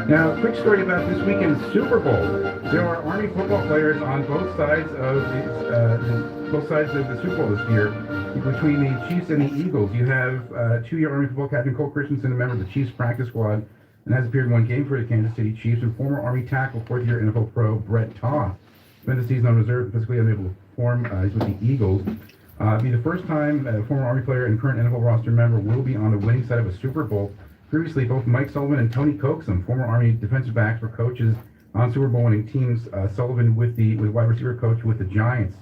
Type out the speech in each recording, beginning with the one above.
Now, quick story about this weekend's Super Bowl. There are Army football players on both sides of the Super Bowl this year. Between the Chiefs and the Eagles, you have two-year Army football captain Cole Christensen, a member of the Chiefs practice squad, and has appeared in one game for the Kansas City Chiefs, and former Army tackle, fourth-year NFL pro Brett Toth spent the season on reserve, physically unable to perform. He's with the Eagles. It'll be the first time a former Army player and current NFL roster member will be on the winning side of a Super Bowl. Previously, both Mike Sullivan and Tony Coxum, former Army defensive backs, were coaches on Super Bowl winning teams. Sullivan with wide receiver coach with the Giants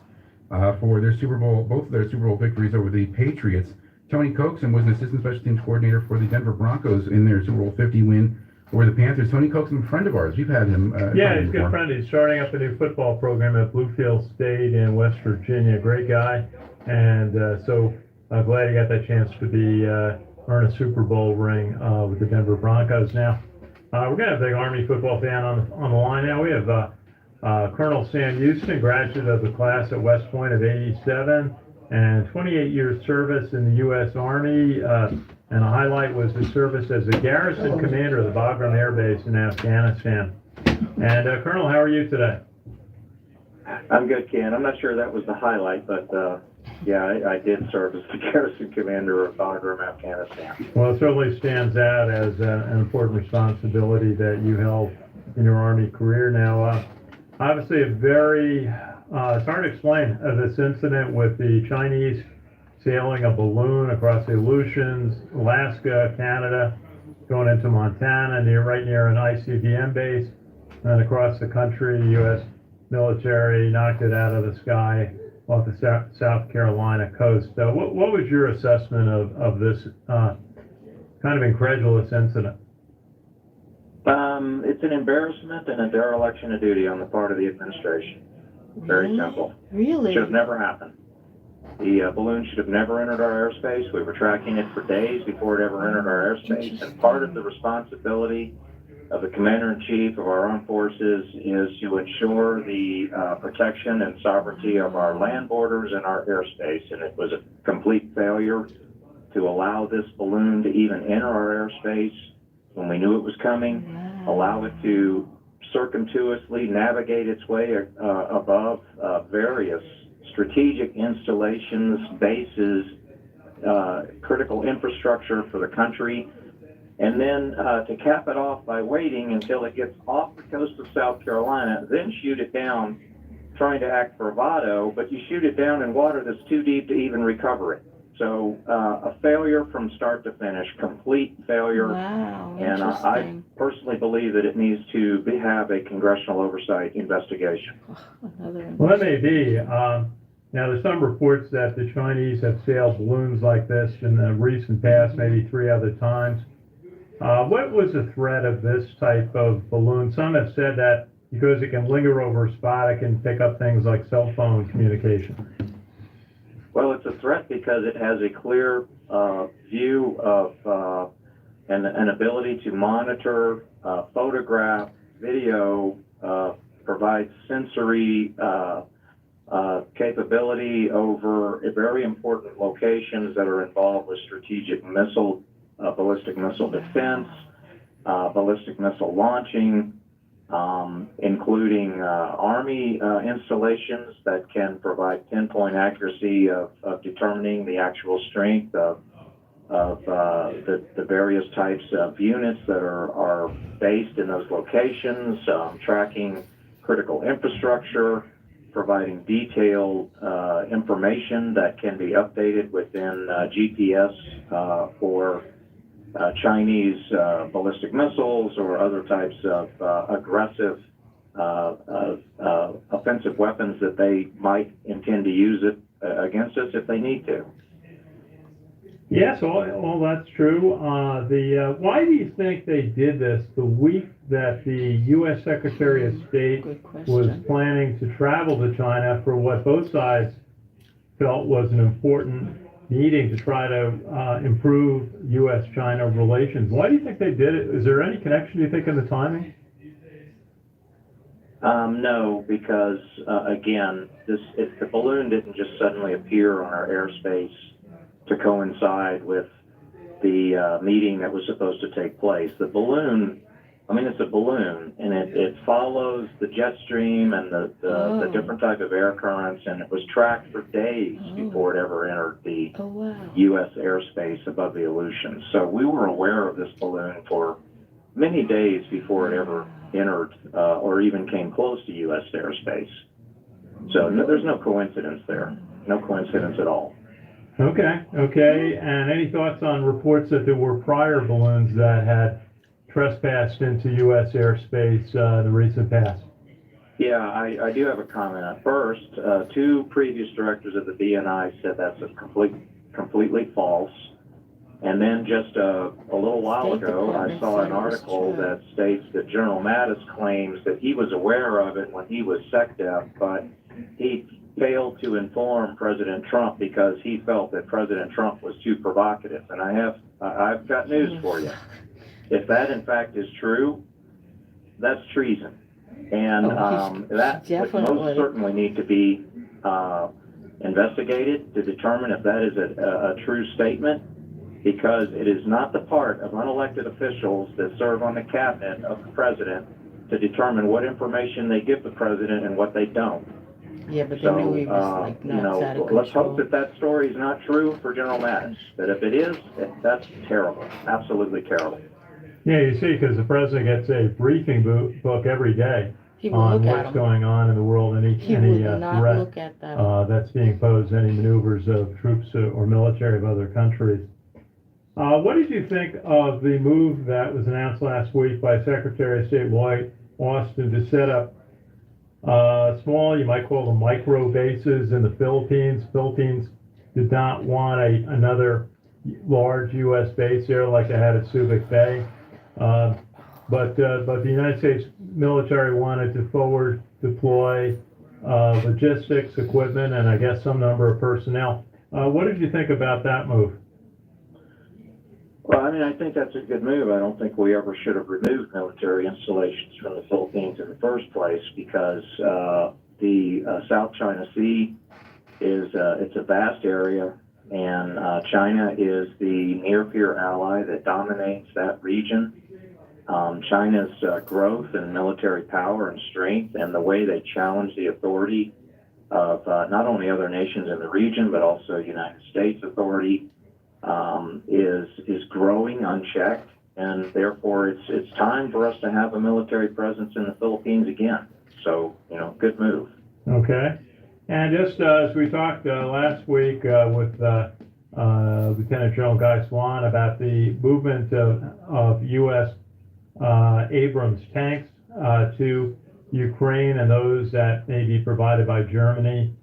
for their both of their Super Bowl victories over the Patriots. Tony Coxum was an assistant special teams coordinator for the Denver Broncos in their Super Bowl 50 win over the Panthers. Tony Coxum, a friend of ours. We've had him. Yeah, he's a good friend. He's starting up a new football program at Bluefield State in West Virginia. Great guy. And so glad he got that chance to be earn a Super Bowl ring with the Denver Broncos. Now, we're going to have a big Army football fan on the line now. We have Colonel Sam Houston, graduate of the class at West Point of '87, and 28 years service in the U.S. Army. And a highlight was his service as the garrison commander of the Bagram Air Base in Afghanistan. And Colonel, how are you today? I'm good, Ken. I'm not sure that was the highlight, but yeah, I did serve as the garrison commander of Bagram, Afghanistan. Well, it certainly stands out as an important responsibility that you held in your Army career. Now, obviously a very, it's hard to explain this incident with the Chinese sailing a balloon across the Aleutians, Alaska, Canada, going into Montana, right near an ICBM base, and across the country, the U.S. military knocked it out of the sky off the South Carolina coast. What was your assessment of this kind of incredulous incident? It's an embarrassment and a dereliction of duty on the part of the administration. Very simple. Really? Should have never happened. The balloon should have never entered our airspace. We were tracking it for days before it ever entered our airspace. And part of the responsibility of the Commander-in-Chief of our armed forces is to ensure the protection and sovereignty of our land borders and our airspace. And it was a complete failure to allow this balloon to even enter our airspace when we knew it was coming, allow it to circumspectly navigate its way above various strategic installations, bases, critical infrastructure for the country, and then to cap it off by waiting until it gets off the coast of South Carolina, then shoot it down, trying to act bravado, but you shoot it down in water that's too deep to even recover it. So a failure from start to finish, complete failure. Wow, and I personally believe that it needs to have a congressional oversight investigation. Well, that may be. Now, there's some reports that the Chinese have sailed balloons like this in the recent past, maybe 3 other times. What was the threat of this type of balloon? Some have said that because it can linger over a spot, it can pick up things like cell phone communication. Well, it's a threat because it has a clear view of an ability to monitor, photograph, video, provide sensory capability over very important locations that are involved with strategic missile, ballistic missile defense, ballistic missile launching, including Army installations that can provide pinpoint accuracy of determining the actual strength of the various types of units that are based in those locations, tracking critical infrastructure, providing detailed information that can be updated within GPS for Chinese ballistic missiles or other types of aggressive offensive weapons that they might intend to use it against us if they need to. Yes, all that's true. Why do you think they did this the week that the U.S. Secretary of State was planning to travel to China for what both sides felt was an important meeting to try to improve U.S.-China relations? Why do you think they did it? Is there any connection, do you think, in the timing? No, because, again, the balloon didn't just suddenly appear on our airspace to coincide with the meeting that was supposed to take place. The balloon I mean, it's a balloon, and it follows the jet stream and the different type of air currents, and it was tracked for days before it ever entered the U.S. airspace above the Aleutians. So we were aware of this balloon for many days before it ever entered or even came close to U.S. airspace. So there's no coincidence there. No coincidence at all. Okay. And any thoughts on reports that there were prior balloons that had trespassed into U.S. airspace in the recent past? Yeah, I do have a comment. First, two previous directors of the BNI said that's completely false. And then just a little while ago, I saw an article that states that General Mattis claims that he was aware of it when he was SecDef, but he failed to inform President Trump because he felt that President Trump was too provocative. And I've got news for you. If that in fact is true, that's treason. And that would most certainly need to be investigated to determine if that is a true statement, because it is not the part of unelected officials that serve on the cabinet of the president to determine what information they give the president and what they don't. Yeah, but they knew he was like nuts out of control. Let's hope that story is not true for General Mattis. But if it is, that's terrible. Absolutely terrible. Yeah, you see, because the president gets a briefing book every day on what's going on in the world, any threat look at them. that's being posed, any maneuvers of troops or military of other countries. What did you think of the move that was announced last week by Secretary of State Lloyd Austin to set up small, you might call them micro bases in the Philippines? Philippines did not want another large U.S. base there like they had at Subic Bay. But the United States military wanted to forward deploy logistics, equipment, and I guess some number of personnel. What did you think about that move? Well, I mean, I think that's a good move. I don't think we ever should have removed military installations from the Philippines in the first place, because the South China Sea it's a vast area, and China is the near-peer ally that dominates that region. China's growth and military power and strength, and the way they challenge the authority of not only other nations in the region but also United States authority, is growing unchecked, and therefore it's time for us to have a military presence in the Philippines again. So, good move. Okay. And just as we talked last week with Lieutenant General Guy Swan about the movement of U.S. Abrams tanks to Ukraine, and those that may be provided by Germany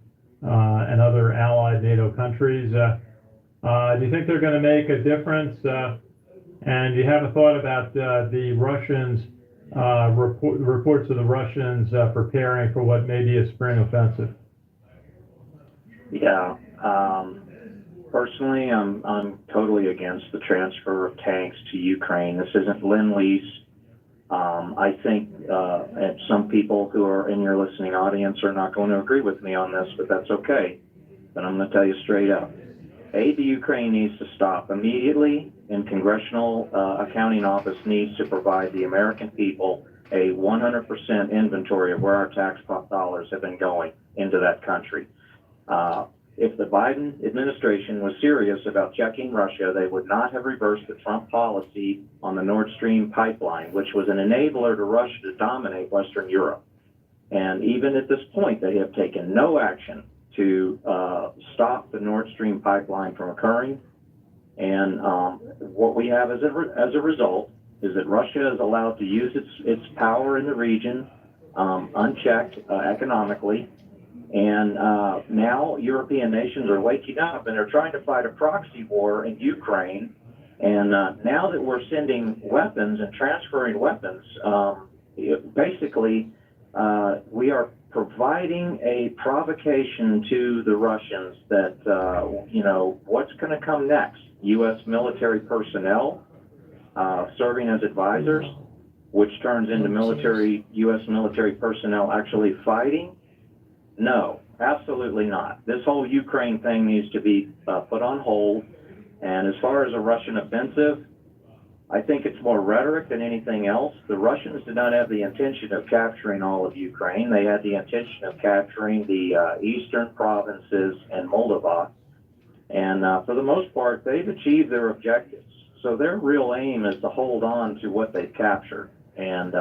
and other allied NATO countries, do you think they're going to make a difference? And do you have a thought about the Russians, reports of the Russians preparing for what may be a spring offensive? Yeah. Personally, I'm totally against the transfer of tanks to Ukraine. This isn't Lend-Lease. I think and some people who are in your listening audience are not going to agree with me on this, but that's okay. But I'm going to tell you straight up. Aid to Ukraine needs to stop immediately, and Congressional Accounting Office needs to provide the American people a 100% inventory of where our tax dollars have been going into that country. If the Biden administration was serious about checking Russia, they would not have reversed the Trump policy on the Nord Stream pipeline, which was an enabler to Russia to dominate Western Europe. And even at this point, they have taken no action to stop the Nord Stream pipeline from occurring. And what we have as a result is that Russia is allowed to use its power in the region unchecked economically. And now European nations are waking up, and they're trying to fight a proxy war in Ukraine. And now that we're sending weapons and transferring weapons, basically we are providing a provocation to the Russians that, what's going to come next? U.S. military personnel serving as advisors, which turns into U.S. military personnel actually fighting? No, absolutely not. This whole Ukraine thing needs to be put on hold. And as far as a Russian offensive, I think it's more rhetoric than anything else. The Russians did not have the intention of capturing all of Ukraine. They had the intention of capturing the eastern provinces and Moldova. And for the most part, they've achieved their objectives. So their real aim is to hold on to what they've captured. And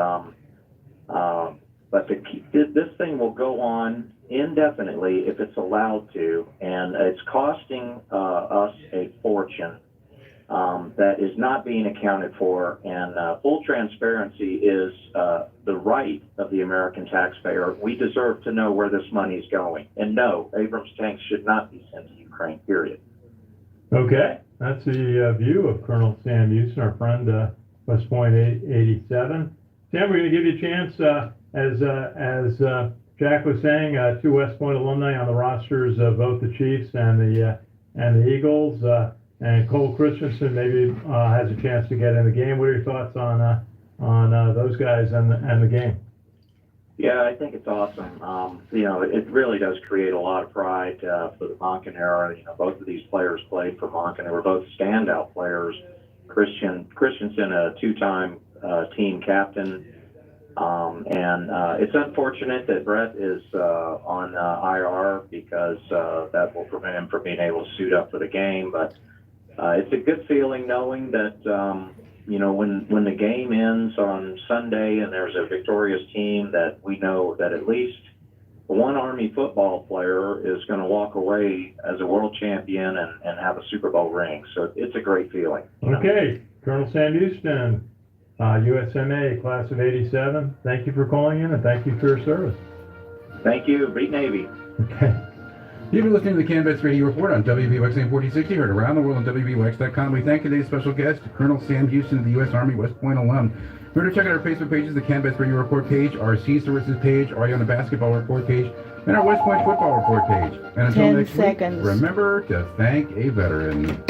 but this thing will go on indefinitely if it's allowed to, and it's costing us a fortune that is not being accounted for. And full transparency is the right of the American taxpayer. We deserve to know where this money is going. And no, Abrams tanks should not be sent to Ukraine, period. Okay, that's the view of Colonel Sam Houston, our friend, West Point 87. Sam, we're going to give you a chance, as Jack was saying, two West Point alumni on the rosters of both the Chiefs and the Eagles, and Cole Christensen maybe has a chance to get in the game. What are your thoughts on those guys and the game? Yeah, I think it's awesome. It really does create a lot of pride for the Monken era. Both of these players played for Monken. They were both standout players. Christensen, a two-time team captain. And it's unfortunate that Brett is on IR because that will prevent him from being able to suit up for the game. But it's a good feeling knowing that, when the game ends on Sunday and there's a victorious team, that we know that at least one Army football player is going to walk away as a world champion and have a Super Bowl ring. So it's a great feeling. Okay, Colonel Sam Houston, USMA, class of 87. Thank you for calling in and thank you for your service. Thank you. Beat Navy. Okay. You've been listening to the Canvas Radio Report on WVOX AM 4060, heard around the world on WVOX.com. We thank today's special guest, Colonel Sam Houston of the U.S. Army West Point alum. Remember to check out our Facebook pages, the Canvas Radio Report page, our Sea Services page, our on the Basketball Report page, and our West Point Football Report page. And until 10 next seconds. week, remember to thank a veteran.